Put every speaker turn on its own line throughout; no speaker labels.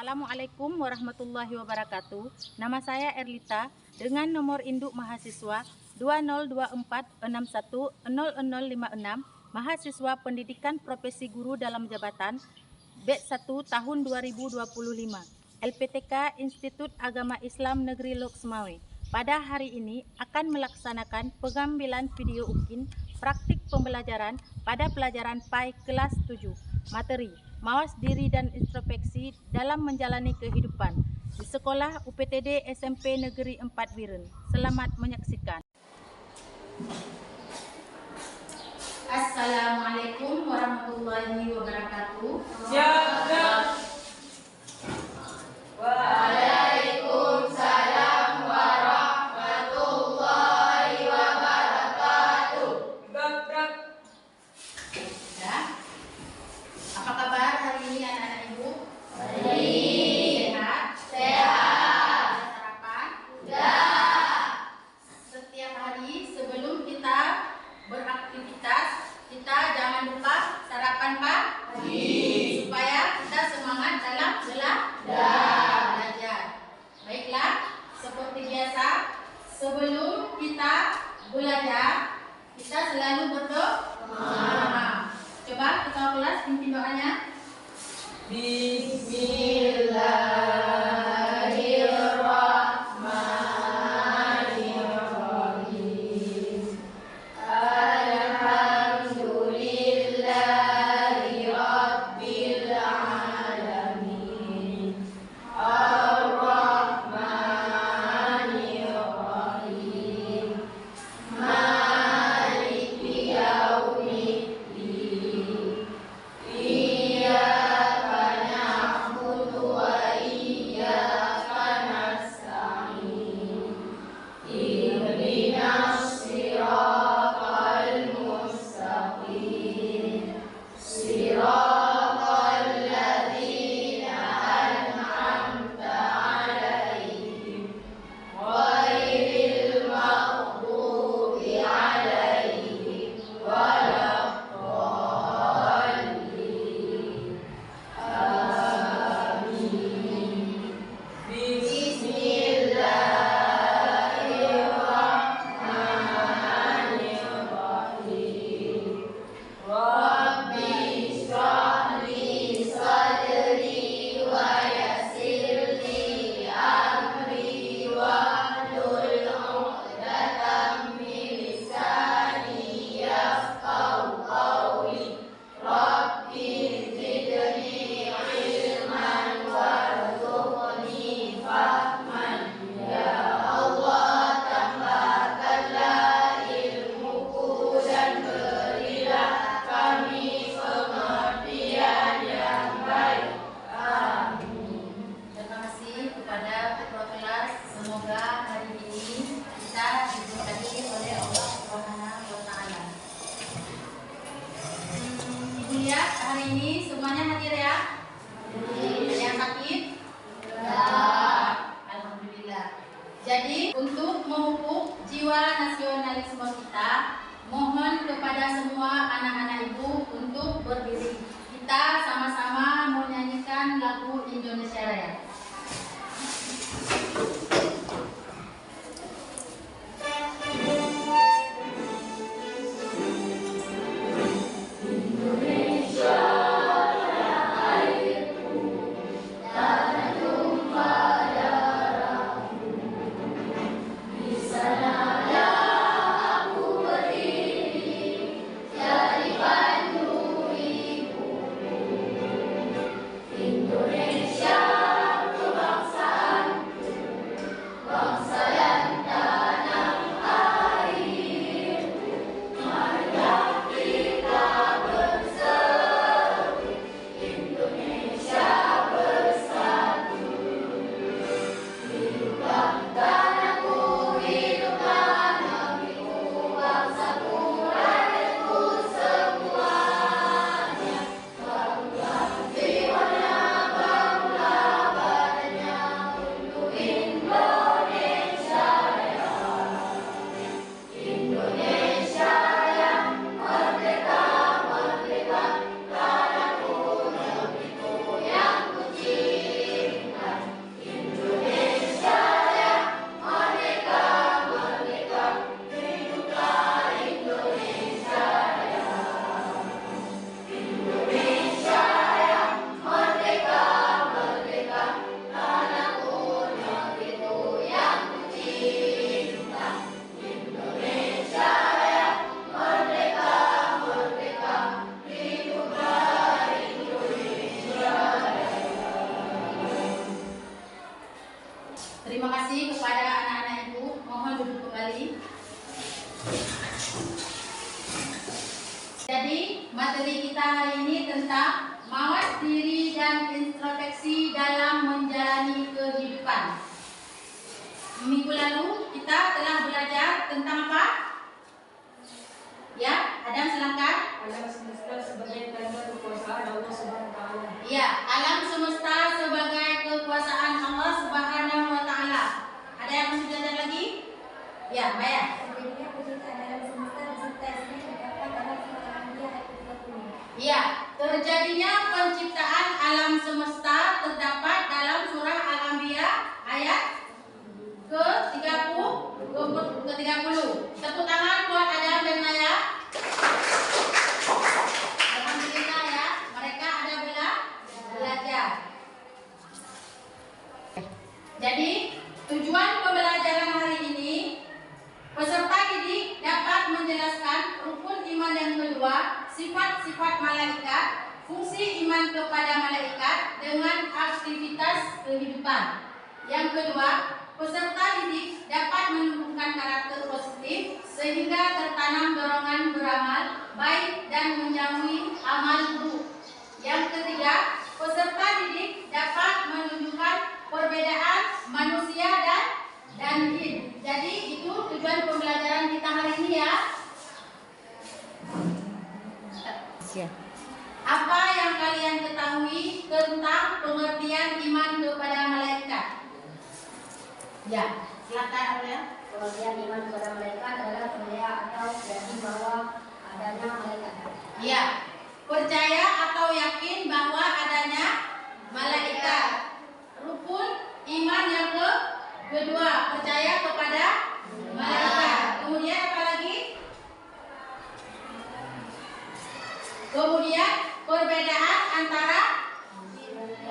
Assalamualaikum warahmatullahi wabarakatuh. Nama saya Erlita dengan nomor induk mahasiswa 2024610056, mahasiswa Pendidikan Profesi Guru dalam Jabatan batch 1 tahun 2025, LPTK Institut Agama Islam Negeri Loksmawe. Pada hari ini akan melaksanakan pengambilan video UKIN praktik pembelajaran pada pelajaran PAI kelas 7. Materi: mawas diri dan introspeksi dalam menjalani kehidupan di sekolah UPTD SMP Negeri 4 Biren. Selamat menyaksikan. Assalamualaikum warahmatullahi wabarakatuh.
Waalaikumsalam warahmatullahi wabarakatuh.
Ya. Apa kabar hari ini anak-anak ibu?
Baik.
Sehat?
Sehat.
Sarapan?
Sudah.
Setiap hari sebelum kita beraktivitas, kita jangan lupa sarapan pagi supaya kita semangat dalam belajar. Baiklah, seperti biasa, sebelum kita belajar, kita selalu berdoa. Coba kita kelas pimpin doanya.
Bismillahirrahmanirrahim. Alhamdulillahi rabbil alamin. Ar-Rahmanir-Rahim. Maliki yaumiddin. Iyyaka na'budu wa iyyaka nasta'in. Ihdinas siratal mustaqim. Siratal ladzina an'amta 'alaihim ghairil maghdubi 'alaihim waladdallin. Amin. Bismillahirrahmanirrahim. Rabbi shrah li sadri wa yassir li amri wahlul 'uqdatam min lisani yafqahu qawli. Rabbi zidni ilman warzuqni fahman. Ya Allah, tambahkanlah ilmuku dan berilah kami pengertian yang baik. Amin.
Terima kasih kepada ketua kelas. Semoga hari ini kita diberkati oleh Allah Subhanahu wa Ta'ala. Ibu lihat hari ini semuanya hadir ya? Ada yang sakit? Alhamdulillah. Jadi untuk memupuk jiwa nasionalisme kita, mohon kepada semua anak-anak ibu untuk berdiri. Kita sama-sama menyanyikan lagu Indonesia Raya.
Indonesia
Terima kasih kepada anak-anak ibu. Mohon duduk kembali. Jadi materi kita hari ini tentang mawas diri dan introspeksi dalam menjalani kehidupan. Minggu lalu kita telah belajar tentang apa? Ya, Adam silakan.
Alam semesta sebagai tanda kekuasaan Allah Subhanahu wa taala.
Ya, alam semesta sebagai kekuasaan Allah Subhanahu wa taala. Ada yang masih belajar lagi? Ya, Maya.
Terjadinya penciptaan alam semesta beserta isinya terdapat dalam surah Al-Anbiya ayat 30.
Ya, terjadinya penciptaan alam semesta terdapat dalam surah Al-Anbiya ayat ke-30. Tepuk tangan buat Adam dan Maya. Alhamdulillah ya, mereka ada belajar. Jadi, tujuan pembelajaran hari ini, peserta didik dapat menjelaskan rukun iman yang kedua, sifat-sifat malaikat, fungsi iman kepada malaikat dengan aktivitas kehidupan. Yang kedua, peserta didik dapat menumbuhkan karakter positif sehingga tertanam dorongan beramal baik dan menjauhi amal buruk. Yang ketiga, peserta didik dapat menunjukkan perbedaan manusia dan jin. Jadi itu tujuan pembelajaran kita hari ini ya. Apa yang kalian ketahui tentang pengertian iman kepada malaikat? Ya, silakan Aulia.
Pengertian iman kepada malaikat adalah percaya atau yakin bahwa adanya malaikat.
Ya, percaya atau yakin bahwa adanya malaikat. Rukun iman yang kedua, percaya kepada malaikat. Kemudian apa lagi? Kemudian perbedaan antara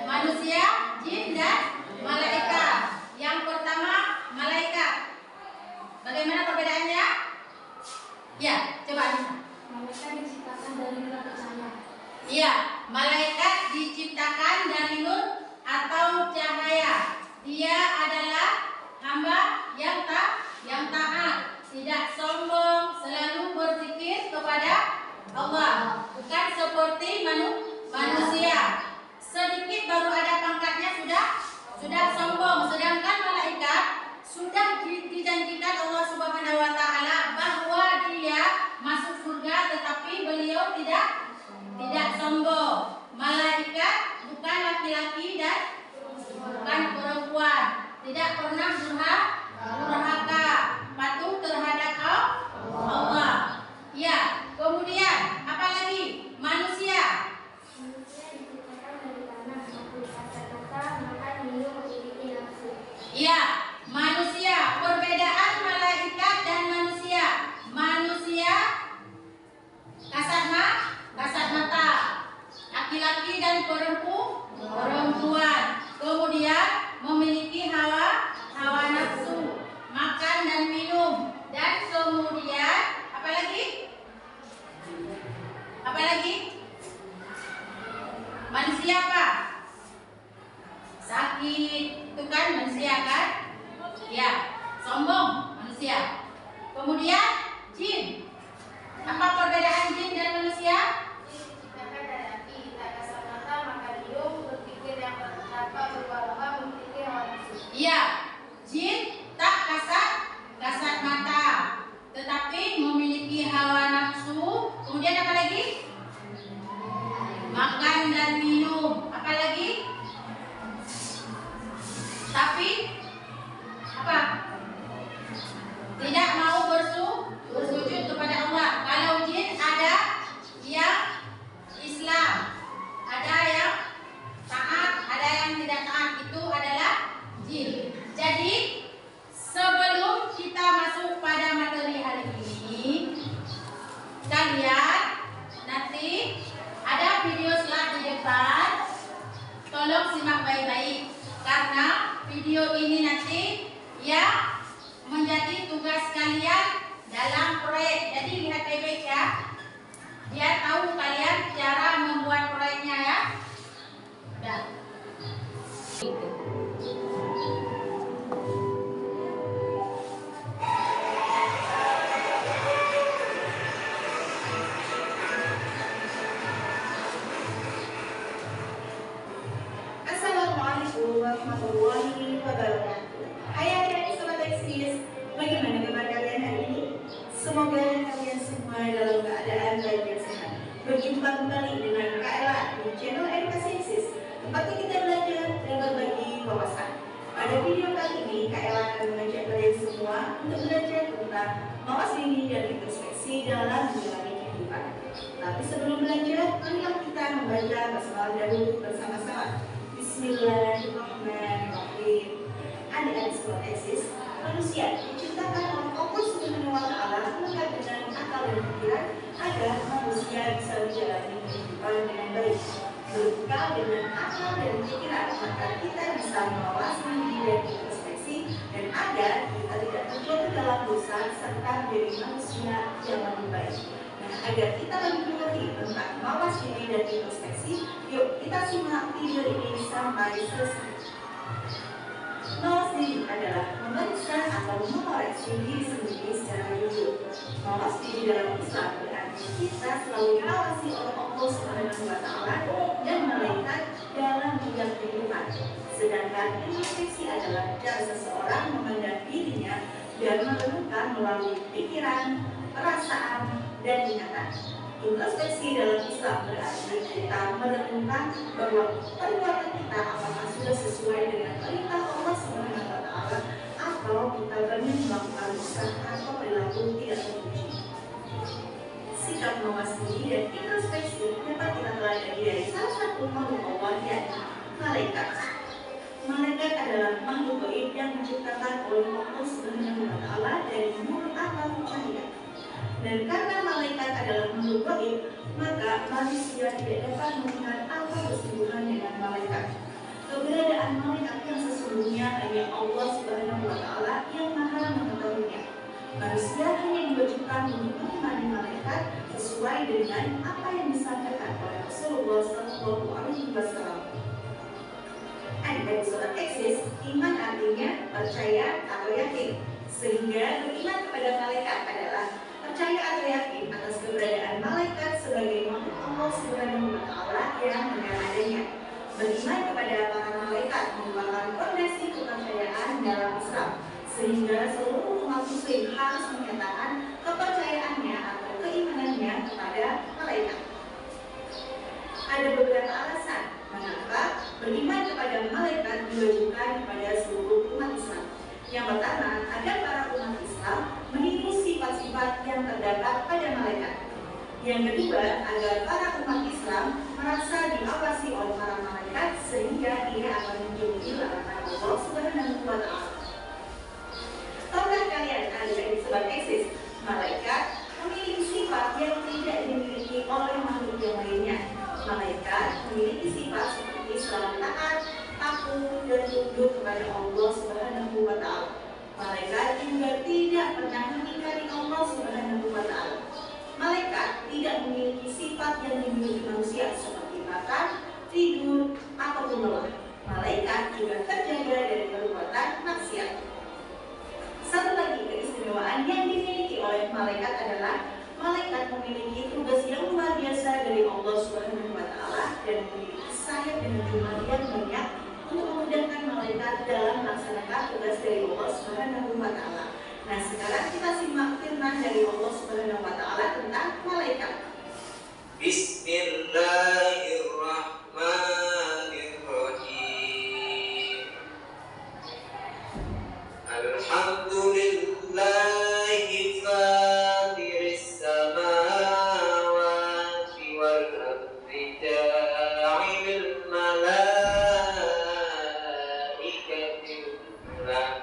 manusia, jin dan malaikat. Yang pertama, malaikat. Bagaimana perbedaannya? Ya, coba Anissa.
Malaikat diciptakan dari nur atau cahaya.
Iya, malaikat diciptakan dari nur atau cahaya. Dia adalah hamba yang taat, tidak sombong, selalu berzikir kepada Allah, bukan seperti manusia. Sedikit baru ada pangkatnya sudah sombong, sedangkan malaikat sudah dijanjikan Allah Subhanahu wa taala bahwa dia masuk surga, tetapi beliau tidak sombong. Malaikat bukan laki-laki dan bukan perempuan, tidak pernah durhaka, patuh terhadap Allah. Ya, kemudian apa lagi? Manusia.
Manusia diciptakan dari tanah, makhluk kata-kata, makan, minum, memiliki nafsu.
Iya, manusia. Perbedaan malaikat dan manusia. Manusia kasat mata, laki-laki dan perempuan. Kemudian memiliki hawa nafsu, makan dan minum. Dan kemudian apa lagi? Manusia apa? Sakit, itu kan manusia kan? Ya, sombong manusia. Kemudian jin. Apa perbedaan jin dan manusia?
Diciptakan dari api, tak kasat mata, makan, minum, berpikir yang dapat berubah-ubah, memiliki hawa nafsu.
Iya, jin tak kasat mata, tetapi memiliki hawa nafsu. Kemudian apa lagi? Makan dan minum. Apa lagi? Tapi apa? Tidak mau bersujud kepada Allah. Kalau jin ada yang Islam, ada yang taat, ada yang tidak taat. Itu adalah jin. Jadi sebelum kita masuk pada materi hari ini, kalian nanti ada video slide di depan. Tolong simak baik-baik karena video ini nanti ya menjadi tugas kalian dalam proyek. Jadi lihat baik-baik ya, biar tahu kalian cara membuat proyeknya ya. Udah.
Pada video kali ini, Kak Ella akan mengajak kalian semua untuk belajar tentang mawas diri dan introspeksi dalam menjalani kehidupan. Tapi sebelum belajar, marilah kita membaca basmalah dahulu bersama-sama. Bismillahirrahmanirrahim. Adik-adik sobat eksis, manusia diciptakan oleh Allah Subhanahu wa Ta'ala lengkap dengan akal dan pikiran agar manusia bisa menjalani kehidupan dengan baik. Bekal dengan akal dan pikiran, maka kita bisa mengawasi diri dan introspeksi dan agar kita tidak terjatuh dalam dosa serta menjadi manusia yang lebih baik. Nah, agar kita lebih mengerti tentang mawas diri dan introspeksi, yuk kita simak video ini sampai selesai. Mawas diri adalah memeriksa atau mengoreksi diri sendiri secara jujur. Mawas diri dalam Islam berarti kita selalu diawasi oleh Allah Subhanahu wa Ta'ala dan malaikat dalam bidang kehidupan. Sedangkan introspeksi adalah cara seseorang memandang dirinya dan merenungkan melalui pikiran, perasaan, dan ingatan. Introspeksi dalam Islam berarti kita merenungkan bahwa perbuatan kita apakah sudah sesuai dengan perintah Allah Subhanahu wa Ta'ala atau kita banyak melakukan dosa atau perilaku tidak terpuji. Sikap mawas diri dan introspeksi dapat kita teladani dari salah satu makhluk Allah, yakni malaikat. Malaikat adalah makhluk gaib yang diciptakan oleh Allah Subhanahu wa Ta'ala dari nur atau cahaya. Dan karena malaikat adalah makhluk gaib, maka manusia tidak dapat melihat atau bersinggungan dengan malaikat. Keberadaan malaikat yang sesungguhnya hanya Allah Subhanahu wa Ta'ala yang maha mengetahuinya. Manusia hanya diwajibkan untuk mengimani malaikat sesuai dengan apa yang disampaikan oleh Rasulullah SAW. Adik-adik sobat eksis, iman artinya percaya atau yakin. Sehingga beriman kepada malaikat adalah percaya atau yakin atas keberadaan malaikat sebagai makhluk Allah Subhanahu wa Ta'ala yang mengadanya. Beriman kepada para malaikat merupakan fondasi kepercayaan dalam Islam, sehingga seluruh umat muslim harus menyatakan kepercayaannya atau keimanannya kepada malaikat. Ada beberapa alasan mengapa beriman kepada malaikat diwajibkan kepada seluruh umat Islam. Yang pertama, agar para umat Islam meniru sifat-sifat yang terdapat pada malaikat. Yang kedua, agar para umat Islam merasa diawasi oleh para malaikat sehingga ia akan menjauhi larangan Allah Subhanahu wa Ta'ala. Tahukah kalian, adik-adik sobat eksis, malaikat memiliki sifat yang tidak dimiliki oleh makhluk yang lainnya. Malaikat memiliki sifat seperti selalu taat, patuh, dan tunduk kepada Allah Subhanahu wa Ta'ala. Malaikat juga tidak pernah mengingkari Allah Subhanahu wa Ta'ala. Malaikat tidak memiliki sifat yang dimiliki manusia seperti makan, tidur, ataupun lelah. Malaikat juga terjaga dari perbuatan maksiat. Satu lagi keistimewaan yang dimiliki oleh malaikat adalah malaikat memiliki tugas yang luar biasa dari Allah Subhanahu wa Ta'ala dan memiliki sayap dengan jumlah yang banyak untuk memudahkan malaikat dalam melaksanakan tugas dari Allah Subhanahu wa Ta'ala. Nah, sekarang kita simak firman dari Allah Subhanahu wa Ta'ala tentang malaikat.
Bismillahirrahmanirrahim. Alhamdulillahi fatiris samawati wal ardi ja'ilil malaikati rusulan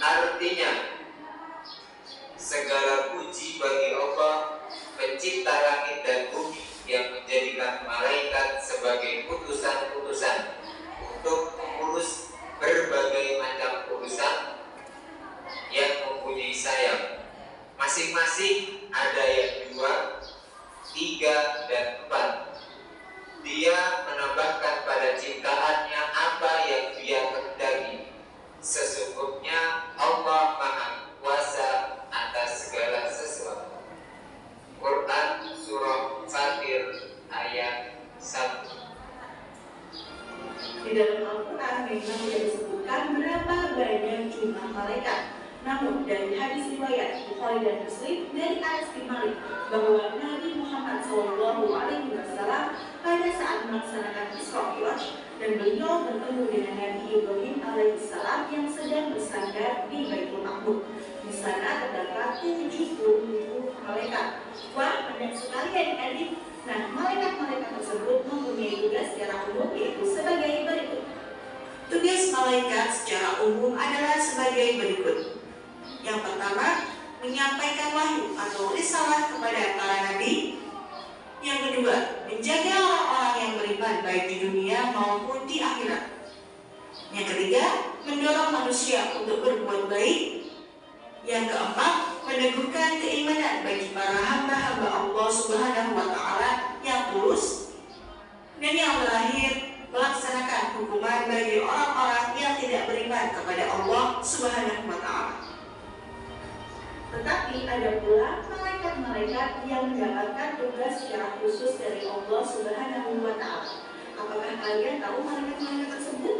Artinya, segala puji bagi Allah, pencipta langit dan bumi, yang menjadikan malaikat sebagai utusan-utusan untuk mengurus berbagai
Al-Quran memang tidak disebutkan berapa banyak jumlah malaikat. Namun dari hadis riwayat Bukhari dan Muslim dari Anas bin Malik bahwa Nabi Muhammad SAW pada saat melaksanakan Isra Mi'raj dan beliau bertemu dengan Nabi Ibrahim alaihissalam yang sedang bersandar di Baitul Ma'mur. Di sana terdapat 70.000 malaikat. Wah, banyak sekali adik-adik. Nah, malaikat-malaikat tersebut mempunyai tugas secara umum yaitu sebagai berikut.
Tugas malaikat secara umum adalah sebagai berikut. Yang pertama, menyampaikan wahyu atau risalah kepada para nabi. Yang kedua, menjaga orang-orang yang beriman baik di dunia maupun di akhirat. Yang ketiga, mendorong manusia untuk berbuat baik. Yang keempat, meneguhkan keimanan bagi para hamba-hamba Allah Subhanahu wa Ta'ala yang tulus. Dan yang terakhir, melaksanakan hukuman bagi orang-orang yang tidak beriman kepada Allah Subhanahu wa Ta'ala.
Tetapi ada pula malaikat-malaikat yang mendapatkan tugas secara khusus dari Allah Subhanahu wa Ta'ala. Apakah kalian tahu malaikat-malaikat tersebut?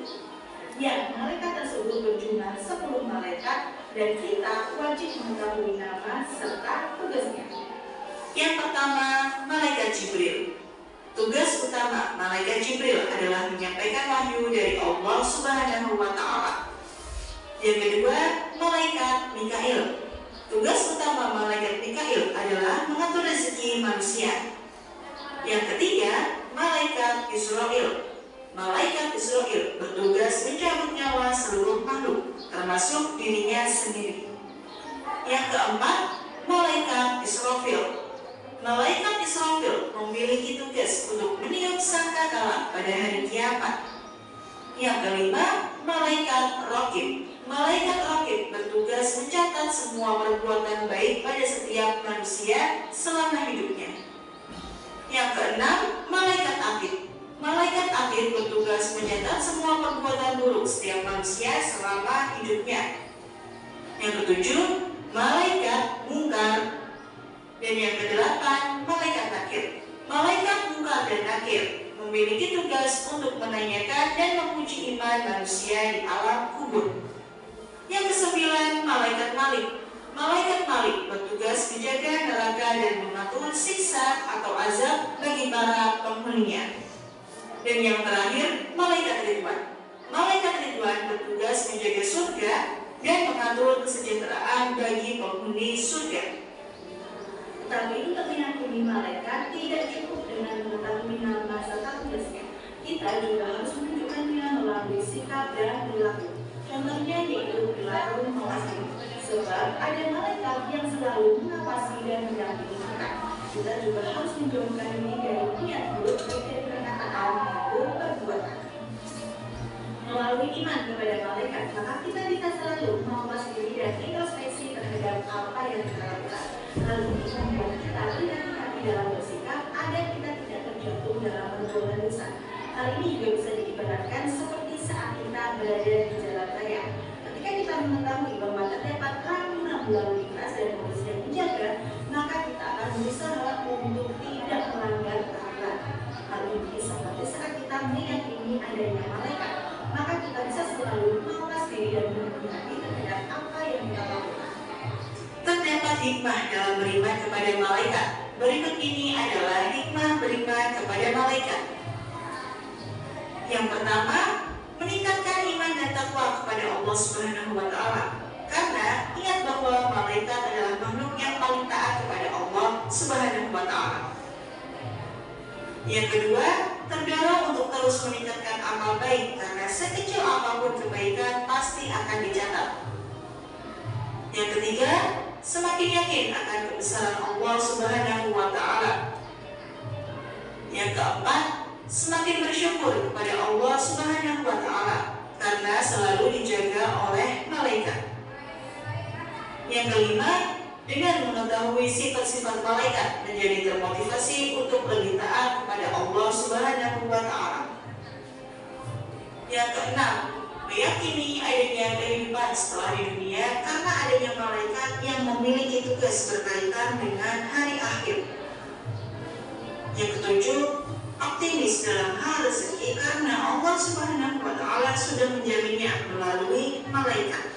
Ya, malaikat tersebut berjumlah 10 malaikat dan kita wajib mengetahui nama serta tugasnya.
Yang pertama, malaikat Jibril. Tugas utama malaikat Jibril adalah menyampaikan wahyu dari Allah Subhanahu wa Ta'ala. Yang kedua, malaikat Mikail. Tugas utama malaikat Mikail adalah mengatur rezeki manusia. Yang ketiga, malaikat Israel. Malaikat Israel bertugas mencabut nyawa seluruh makhluk, termasuk dirinya sendiri. Yang keempat, malaikat Israfil. Malaikat Israfil memiliki tugas untuk meniup sangkakala pada hari kiamat. Yang kelima, malaikat Raqib. Malaikat Raqib bertugas mencatat semua perbuatan baik pada setiap manusia selama hidupnya. Yang keenam, malaikat Atid. Malaikat Atid bertugas mencatat semua perbuatan buruk setiap manusia selama hidupnya. Yang ketujuh, malaikat Munkar. Dan yang kedelapan, malaikat Nakir. Malaikat Munkar dan Nakir memiliki tugas untuk menanyakan dan menguji iman manusia di alam kubur. Yang kesembilan, malaikat Malik. Malaikat Malik bertugas menjaga neraka dan mengatur siksa atau azab bagi para penghuninya. Dan yang terakhir, malaikat Ridwan. Malaikat Ridwan bertugas menjaga surga dan mengatur kesejahteraan bagi penghuni surga.
Tapi untuk mengampuni malaikat tidak cukup dengan mengetahui nama serta tugasnya. Kita juga harus menunjukkannya melalui sikap dan perilaku. Contohnya yaitu perilaku mengasihi. Sebab ada malaikat yang selalu mengawasi dan mendampingi kita. Kita juga harus menjauhkan diri dari niat buruk baik dari perkataan maupun perbuatan. Melalui iman kepada malaikat, maka kita bisa selalu mawas diri dan introspeksi terhadap apa yang kita lakukan. Hal ini membuat kita berhati-hati dalam bersikap agar kita tidak terjatuh dalam perbuatan dosa. Hal ini juga bisa diibaratkan seperti saat kita berada di jalan raya. Ketika kita mengetahui bahwa terdapat rambu-rambu lalu lintas dan polisi yang menjaga, maka kita akan berusaha untuk tidak melanggar aturan. Hal ini seperti saat kita meyakini adanya malaikat, maka kita bisa selalu mawas diri dan berhati-hati terhadap apa yang kita lakukan.
Terdapat hikmah dalam beriman kepada malaikat. Berikut ini adalah hikmah beriman kepada malaikat. Yang pertama, meningkatkan iman dan takwa kepada Allah Subhanahu wa Ta'ala. Karena ingat bahwa malaikat adalah makhluk yang paling taat kepada Allah Subhanahu wa Ta'ala. Yang kedua, terdorong untuk terus meningkatkan amal baik karena sekecil apapun kebaikan pasti akan dicatat. Yang ketiga, semakin yakin akan kebesaran Allah Subhanahu wa Ta'ala. Yang keempat, semakin bersyukur kepada Allah Subhanahu wa Ta'ala karena selalu dijaga oleh malaikat. Yang kelima, dengan mengetahui sifat-sifat malaikat menjadi termotivasi untuk lebih taat kepada Allah Subhanahu wa Ta'ala. Yang keenam, meyakini adanya kehidupan setelah di dunia karena adanya malaikat yang memiliki tugas berkaitan dengan hari akhir. Yang ketujuh, optimis dalam hal rezeki karena Allah Subhanahu wa Ta'ala sudah menjaminnya melalui malaikat.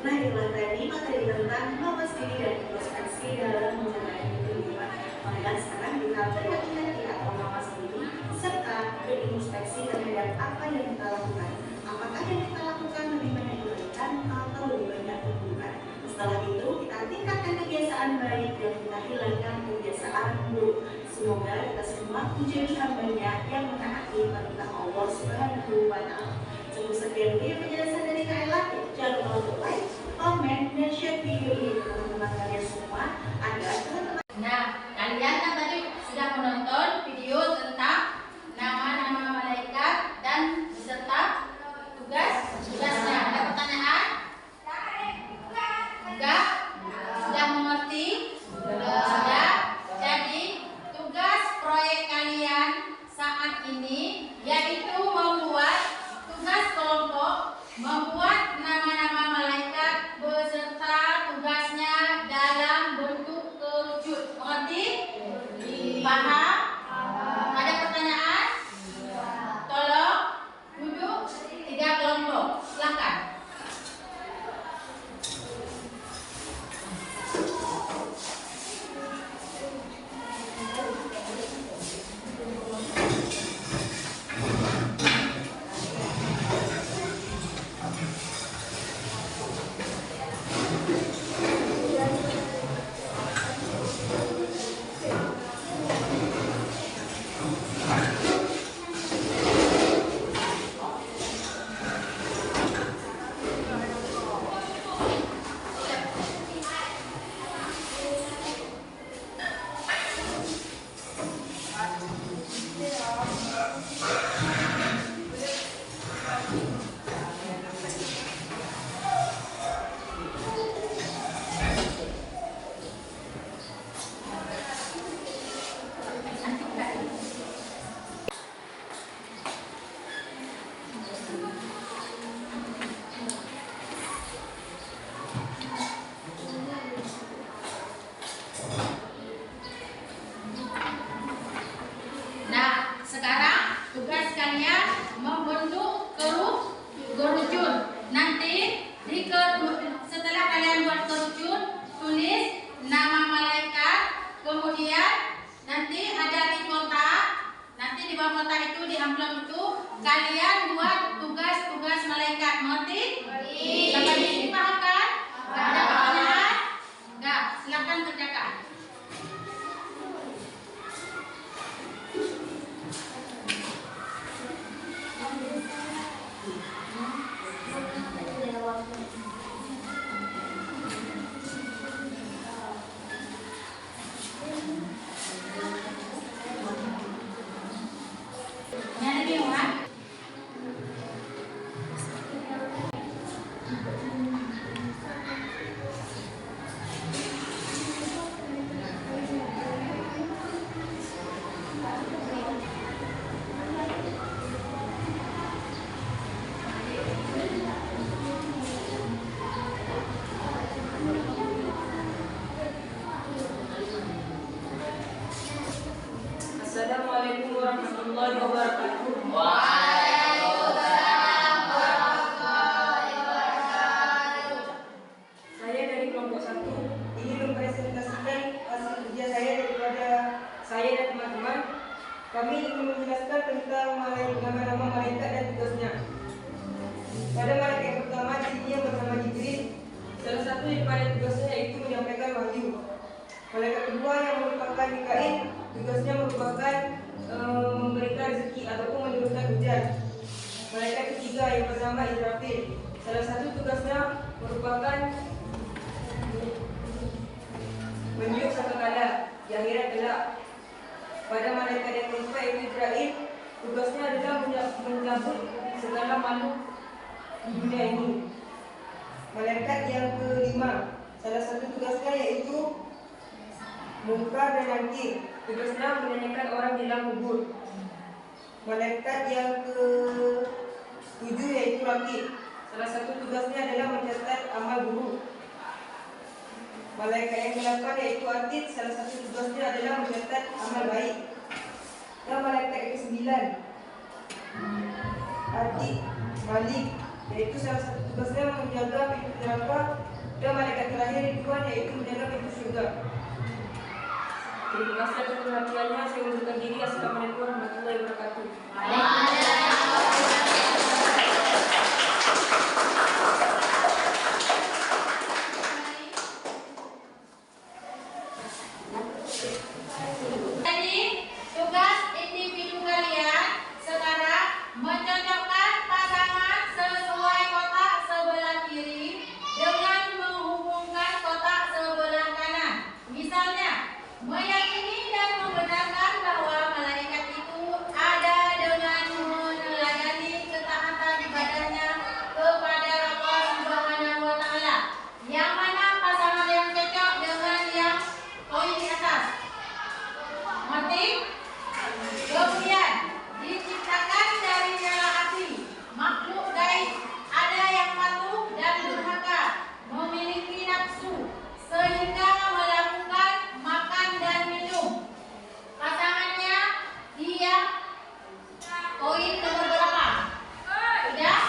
Nah, itulah tadi materi tentang mawas diri dan introspeksi dalam menjalani kehidupan. Maka sekarang kita berhati-hati atau mawas diri serta berintrospeksi terhadap apa yang kita lakukan. Apakah yang kita lakukan lebih banyak kebaikan atau lebih banyak keburukan? Setelah itu kita tingkatkan kebiasaan baik dan kita hilangkan kebiasaan buruk. Semoga kita semua menjadi hamba-Nya yang menaati perintah Allah Subhanahu wa Ta'ala. Cukup sekian video penjelasan dari Kaila. Jangan lupa untuk like, komen, dan share video ini ke teman-teman kalian semua agar teman-teman.
Nah, kalian kan tadi sudah menonton video tentang nama-nama malaikat dan beserta tugasnya. Ada pertanyaan? Enggak? Sudah mengerti? Sudah. Jadi tugas proyek kalian saat ini yaitu tugas kelompok membuat nama-nama malaikat beserta tugasnya dalam bentuk kerucut. Mengerti? Paham? Ada pertanyaan? Tolong duduk 3 kelompok. Silakan. Nah, sekarang tugas kalian membentuk kerucut. Nanti setelah kalian buat kerucut, tulis nama malaikat, kemudian nanti ada di kotak. Nanti di bawah kotak itu, di amplop itu, kalian buat tugas-tugas malaikat. Mengerti? Sampai di sini paham kan? Ada pertanyaan? Enggak, silakan kerjakan. Nyanyi Wan.
Assalamualaikum warahmatullahi wabarakatuh. Saya dari kelompok 1 ingin mempresentasikan hasil kerja saya daripada saya dan teman-teman. Kami ingin menjelaskan tentang nama-nama malaikat dan tugasnya. Pada malaikat yang pertama, dirinya bernama Jibril. Salah satu daripada tugasnya yaitu menyampaikan wahyu. Malaikat kedua yang merupakan Mikail, tugasnya merupakan memberikan rezeki ataupun menurunkan hujan. Malaikat ketiga yang bernama Israfil, salah satu tugasnya merupakan meniup sangkakala di akhirat kelak. Pada malaikat yang keempat yaitu Israel, tugasnya adalah mencabut segala makhluk di dunia ini. Malaikat yang kelima, salah satu tugasnya yaitu Munkar dan Nakir, tugasnya menanyakan orang di dalam kubur. Malaikat yang ke-7 yaitu Rakib, salah satu tugasnya adalah mencatat amal buruk. Malaikat yang ke-8 yaitu Atid, salah satu tugasnya adalah mencatat amal baik. Dan malaikat ke-9 Atik Malik, yaitu salah satu tugasnya menjaga pintu neraka. Dan malaikat terakhir Ridwan, yaitu menjaga pintu surga. Terima kasih atas perhatiannya. Saya mundurkan diri. Assalamualaikum warahmatullahi wabarakatuh.
Jadi, tugas individu kalian sekarang mencocokkan pasangan sesuai kotak sebelah kiri dengan menghubungkan kotak sebelah kanan. Misalnya, meyakini dan membenarkan bahwa malaikat itu ada dengan meneladani ketaatan ibadahnya kepada Allah Subhanahu wa Ta'ala. Yang mana pasangan yang cocok dengan yang poin di atas? Mengerti? Kemudian diciptakan dari nyala api makhluk gaib, ada yang patuh dan durhaka, memiliki nafsu sehingga melakukan makan dan minum. Pasangannya dia poin nomor berapa? Sudah?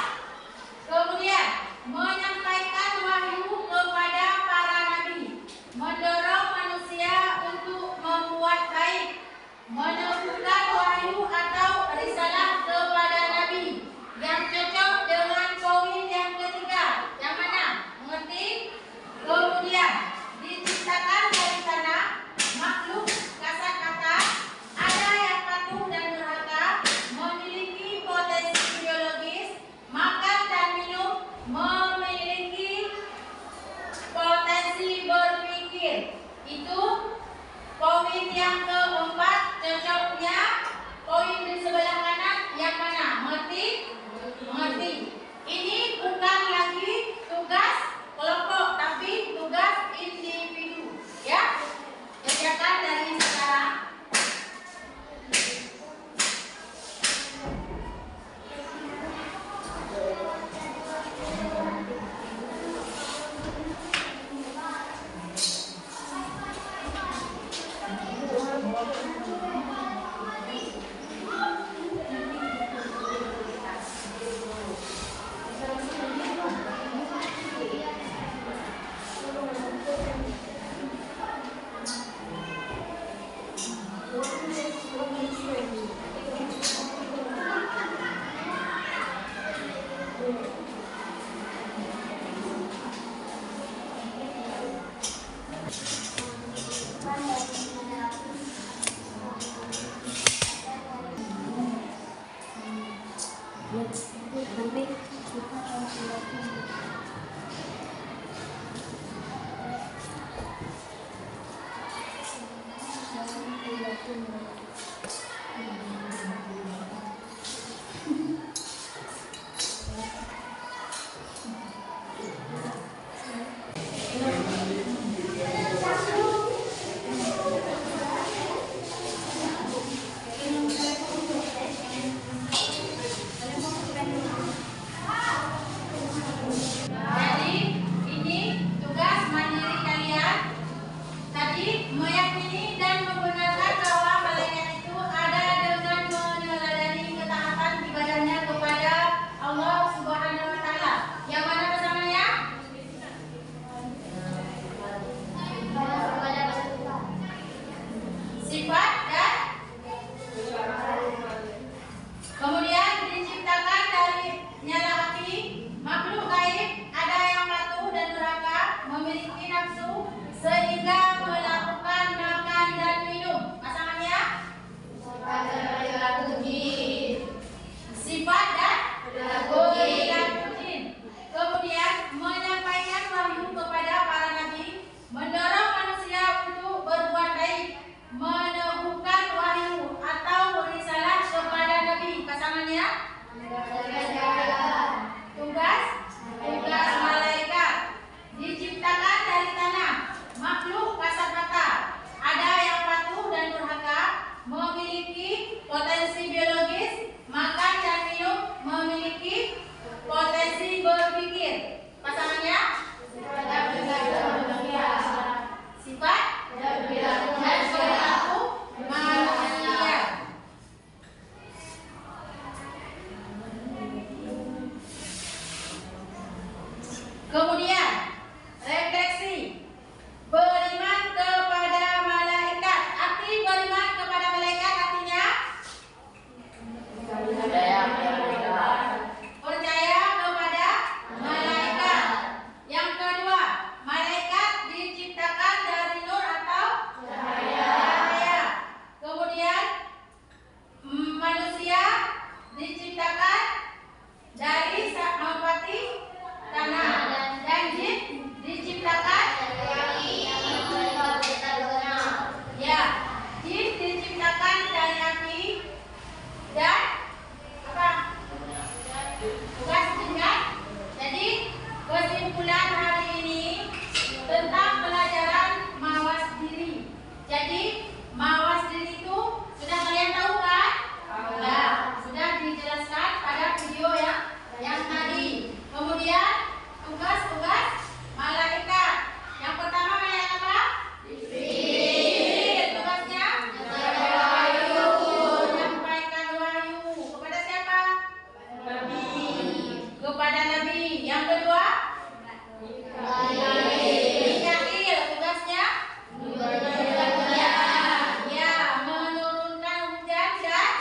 Kemudian menyampaikan wahyu kepada para nabi, mendorong manusia untuk membuat baik, menemukan wahyu atau risalah kepada nabi, yang cocok dengan poin yang ketiga. Yang mana? Mengerti? Kemudian diciptakan dari tanah makhluk kasat mata, ada yang patuh dan durhaka, memiliki potensi biologis, makan dan minum, memiliki potensi berpikir. Itu poin yang keempat. Cocoknya poin di sebelah kanan yang mana? Mengerti? Mengerti. Ini bukan lagi tugas kelompok, tapi tugas individu. Ya, kerjakan dari sekarang.
Kemudian refleksi. Beriman kepada malaikat. Arti beriman kepada malaikat artinya percaya kepada malaikat. Yang kedua, malaikat diciptakan dari nur atau cahaya. Kemudian manusia diciptakan dari merpati tanah, dan jin diciptakan ya, jin diciptakan dari api dan apa? Tugas dengan. Jadi kesimpulan hari ini tentang pelajaran mawas diri. Jadi mawas diri itu sudah kalian tahu kan? Ya, sudah dijelaskan pada video yang tadi. Kemudian tugas-tugas malaikat. Yang pertama malaikat apa? Jibril. Tugasnya menyampaikan wahyu kepada siapa? Kepada Nabi. Yang kedua Mikail. Tugasnya ya, menurunkan hujan dan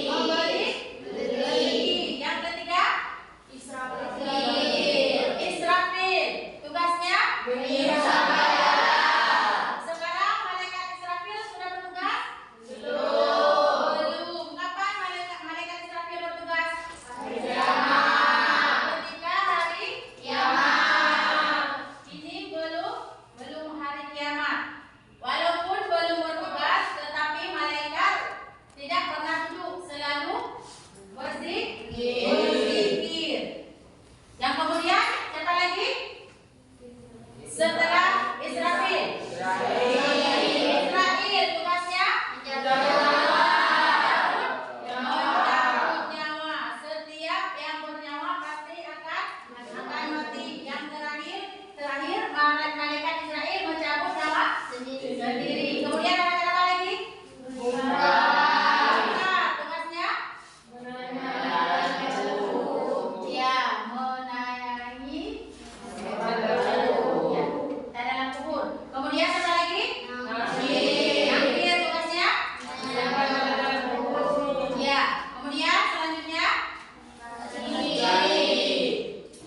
memberi rezeki. Yang ketiga Israfil. Tugasnya sekarang malaikat Israfil sudah bertugas? Belum. Kapan malaikat Israfil bertugas? Ketika hari kiamat. Ini belum hari kiamat. Walaupun belum bertugas, tetapi malaikat tidak pernah duduk, selalu berzikir. Yang kemudian siapa lagi? Setelah Israfil. Israfil tugasnya mencabut nyawa. Setiap yang bernyawa pasti akan mati. Yang terakhir malaikat Israfil mencabut nyawa sendiri. Kemudian malaikat apa lagi? Tugasnya ya, menayangi dalam kubur. Kemudian apa lagi? Nakir. Tugasnya ya. Kemudian selanjutnya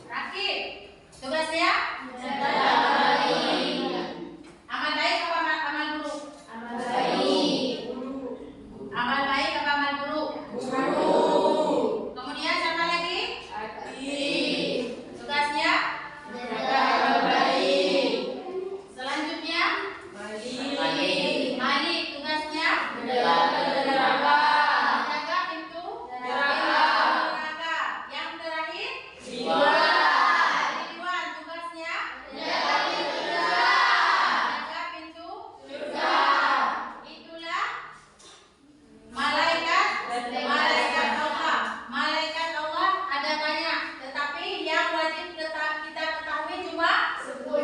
rakib. Tugasnya amal baik apa amal buruk? Amal baik apa amal buruk? Kemudian siapa lagi? Tugasnya selanjutnya Malik. Tugasnya menjaga pintu neraka. Yang terakhir Ridwan. Tugasnya menjaga pintu surga. Itulah malaikat Allah. Malaikat Allah ada banyak, tetapi yang wajib kita ketahui cuma 10.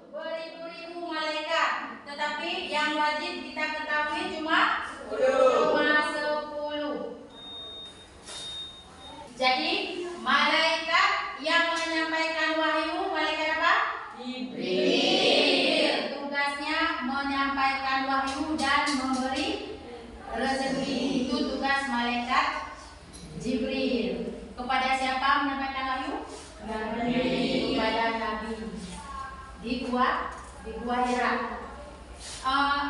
Beribu-ribu malaikat, tetapi yang wajib kita ketahui cuma 10. Jadi malaikat yang menyampaikan wahyu, malaikat apa? Jibril. Tugasnya menyampaikan wahyu dan memberi rezeki. Itu tugas malaikat Jibril. Kepada siapa menyampaikan wahyu? Kepada Nabi. Di gua Hira.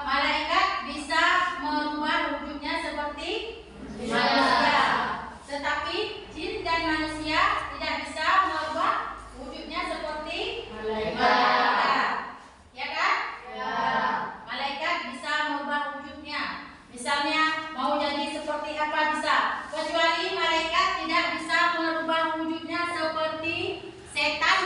Malaikat bisa merubah wujudnya seperti manusia, tetapi jin dan manusia tidak bisa merubah wujudnya seperti malaikat. Ya kan? Malaikat bisa merubah wujudnya. Misalnya mau jadi seperti apa bisa, kecuali malaikat tidak bisa merubah wujudnya seperti setan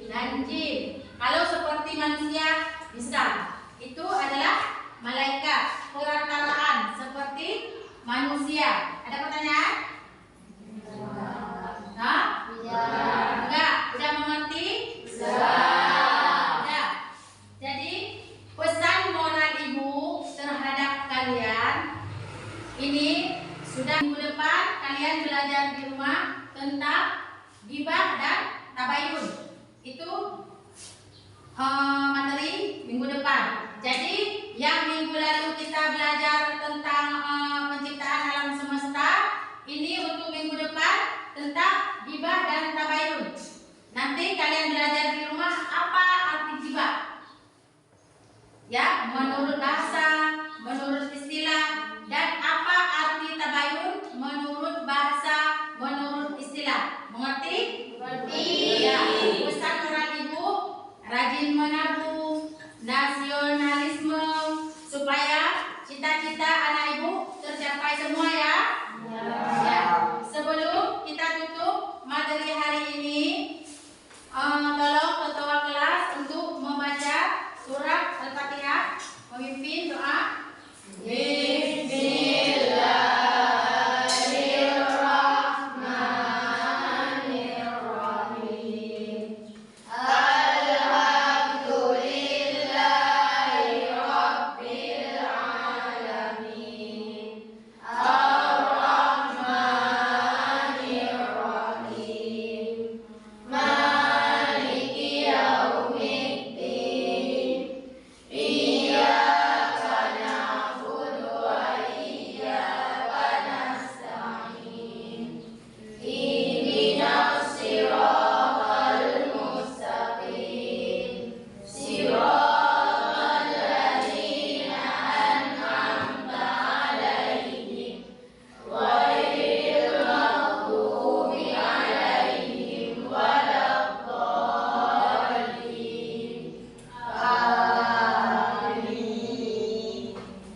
dan jin. Kalau seperti manusia bisa. Itu adalah malaikat perantaraan seperti manusia. Ada pertanyaan? Enggak. Sudah mengerti? Sudah. Jadi pesan moral ibu terhadap kalian ini sudah minggu depan kalian belajar di rumah tentang ghibah dan tabayun. Itu materi minggu depan. Jadi yang minggu lalu kita belajar tentang penciptaan alam semesta, ini untuk minggu depan tentang ghibah dan tabayun. Nanti kalian belajar di rumah apa arti ghibah. Ya, menurut bahasa, menurut istilah, dan apa arti tabayun menurut bahasa, menurut istilah. Mengerti?
Mengerti.
Ya, pesan moral ibu, rajin menabung, nasionalisme, supaya cita-cita anak ibu tercapai semua ya. Ya. Sebelum kita tutup materi hari ini, tolong ketua kelas untuk membaca surat Al-Fatihah, memimpin doa.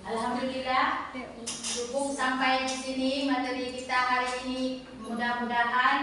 Alhamdulillah, berhubung sampai di sini materi kita hari ini. Mudah-mudahan